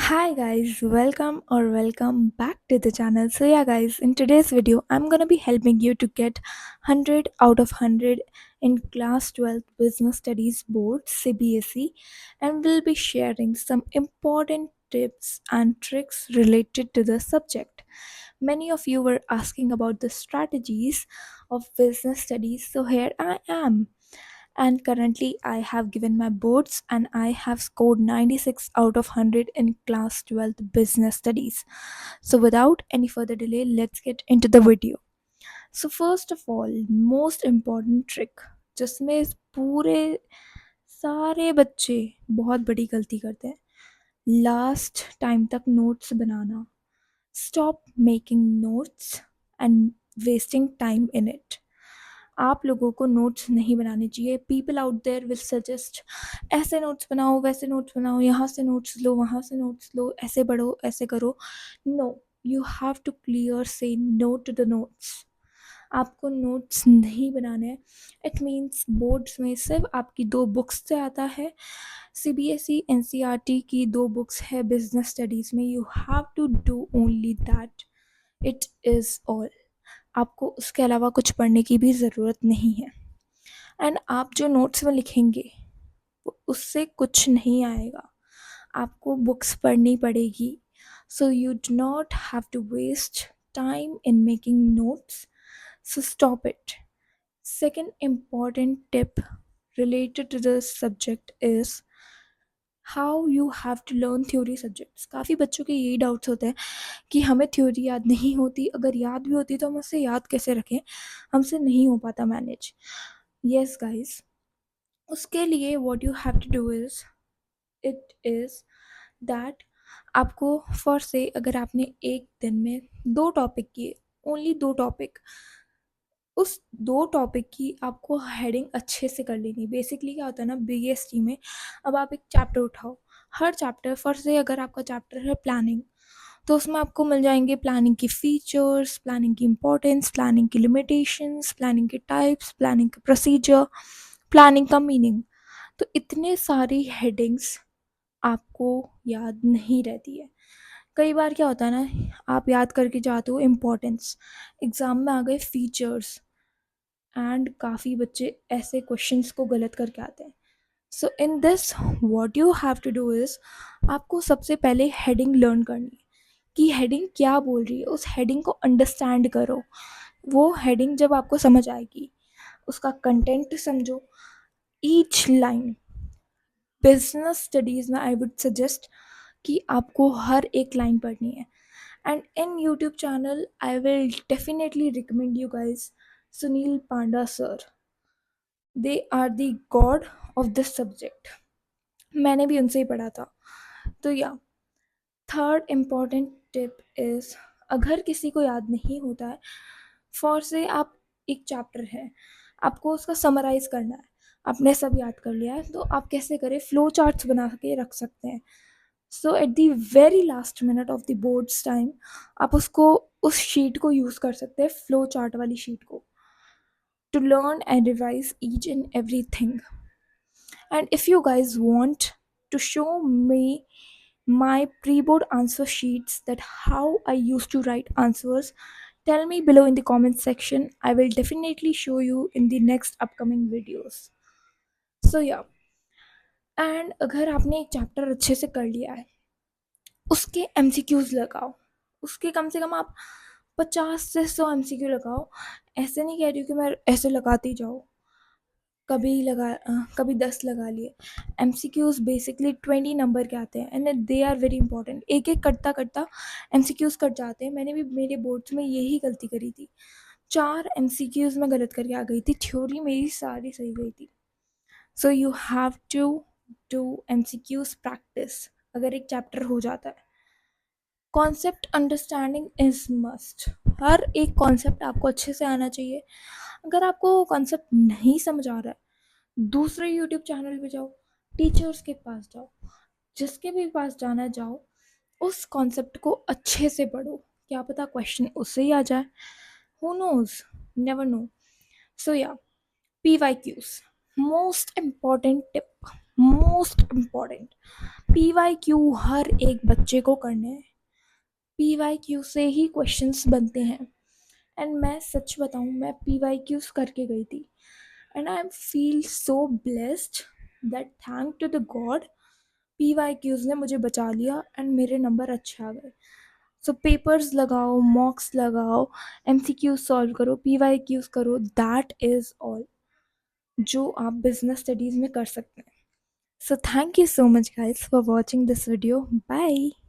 Hi guys, welcome back to the channel. So yeah guys, in today's video I'm going to be helping you to get 100 out of 100 in class 12 business studies board CBSE, and we'll be sharing some important tips and tricks related to the subject. Many of you were asking about the strategies of business studies, so here I am. And currently I have given my boards and I have scored 96 out of 100 in class 12 business studies. So without any further delay, let's get into the video. So first of all, most important trick जिसमें पूरे सारे बच्चे बहुत बड़ी गलती करते हैं, last time तक नोट्स बनाना. Stop making notes and wasting time in it. आप लोगों को नोट्स नहीं बनाने चाहिए. People out there will suggest ऐसे नोट्स बनाओ, वैसे नोट्स बनाओ, यहाँ से नोट्स लो, वहाँ से नोट्स लो, ऐसे पढ़ो, ऐसे करो. No, you have to clear say no to the notes. आपको नोट्स नहीं बनाने हैं. इट मीन्स बोर्ड्स में सिर्फ आपकी दो बुक्स से आता है. CBSE NCERT की दो बुक्स है बिजनेस स्टडीज़ में. You have to do only that. It is all. आपको उसके अलावा कुछ पढ़ने की भी ज़रूरत नहीं है. एंड आप जो नोट्स में लिखेंगे उससे कुछ नहीं आएगा. आपको बुक्स पढ़नी पड़ेगी. So you do not have to waste time in making notes. So stop it. Second important tip related to this subject is how you have to learn theory subjects. काफ़ी बच्चों के यही डाउट्स होते हैं कि हमें थ्योरी याद नहीं होती, अगर याद भी होती तो हम उसे याद कैसे रखें, हमसे नहीं हो पाता मैनेज. यस गाइस, उसके लिए what you have to do is that आपको फॉर से अगर आपने एक दिन में 2 टॉपिक किए, ओनली 2 टॉपिक, उस 2 टॉपिक की आपको हेडिंग अच्छे से कर लेनी. बेसिकली क्या होता है ना, BST में अब आप एक चैप्टर उठाओ. हर चैप्टर फॉर से अगर आपका चैप्टर है प्लानिंग, तो उसमें आपको मिल जाएंगे प्लानिंग की फीचर्स, प्लानिंग की इम्पोर्टेंस, प्लानिंग की लिमिटेशंस, प्लानिंग के टाइप्स, प्लानिंग का प्रोसीजर, प्लानिंग का मीनिंग. तो इतने सारी हेडिंग्स आपको याद नहीं रहती है. कई बार क्या होता है ना, आप याद करके जाते हो इम्पोर्टेंस, एग्ज़ाम में आ गए फीचर्स, एंड काफ़ी बच्चे ऐसे क्वेश्चंस को गलत करके आते हैं. So in this what you have to do is आपको सबसे पहले हेडिंग लर्न करनी है कि हेडिंग क्या बोल रही है. उस हेडिंग को अंडरस्टैंड करो. वो हेडिंग जब आपको समझ आएगी, उसका कंटेंट समझो. ईच लाइन बिजनेस स्टडीज़ में आई वुड सजेस्ट कि आपको हर एक लाइन पढ़नी है. And in YouTube channel I will definitely recommend you guys Sunil Panda sir. They are the god of this subject. मैंने भी उनसे ही पढ़ा था. तो या थर्ड इम्पॉर्टेंट टिप इज़, अगर किसी को याद नहीं होता है, फॉर से आप एक चैप्टर है, आपको उसका समराइज़ करना है, आपने सब याद कर लिया है, तो आप कैसे करें, फ्लो चार्ट्स बना के रख सकते हैं. So at the very last minute of the boards time आप उसको, उस शीट को यूज़ कर सकते हैं, फ्लो चार्ट वाली शीट को, to learn and revise each and everything. And if you guys want to show me my pre-board answer sheets, that how I used to write answers, tell me below in the comment section. I will definitely show you in the next upcoming videos. So yeah, and अगर आपने एक chapter अच्छे से कर लिया है, उसके MCQs लगाओ. उसके कम से कम आप 50 से 100 MCQ लगाओ. ऐसे नहीं कह रही हूँ कि मैं ऐसे लगाती जाओ, कभी 10 लगा लिए. MCQs बेसिकली 20 नंबर के आते हैं and they are very important. एक एक करता करता MCQs कट जाते हैं. मैंने भी मेरे बोर्ड्स में यही गलती करी थी. 4 MCQs में गलत करके आ गई थी. थ्योरी मेरी सारी सही गई थी. So you have to do MCQs practice अगर एक चैप्टर हो जाता है. Concept understanding is must. हर एक कॉन्सेप्ट आपको अच्छे से आना चाहिए. अगर आपको कॉन्सेप्ट नहीं समझ आ रहा है, दूसरे यूट्यूब चैनल पे जाओ, टीचर्स के पास जाओ, जिसके भी पास जाना जाओ, उस कॉन्सेप्ट को अच्छे से पढ़ो. क्या पता क्वेश्चन उससे ही आ जाए. Who knows, never know. So yeah, PYQs, most important tip. Most important, PYQ हर एक बच्चे को करने हैं। PYQ से ही क्वेश्चंस बनते हैं। एंड मैं सच बताऊं, मैं PYQs करके गई थी and I feel so blessed that thank to the god PYQs ने मुझे बचा लिया एंड मेरे नंबर अच्छे आ गए। सो पेपर्स लगाओ, मॉक्स लगाओ, MCQs सॉल्व करो, PYQs करो, दैट इज़ ऑल जो आप बिजनेस स्टडीज़ में कर सकते हैं। So thank you so much guys for watching this video. Bye.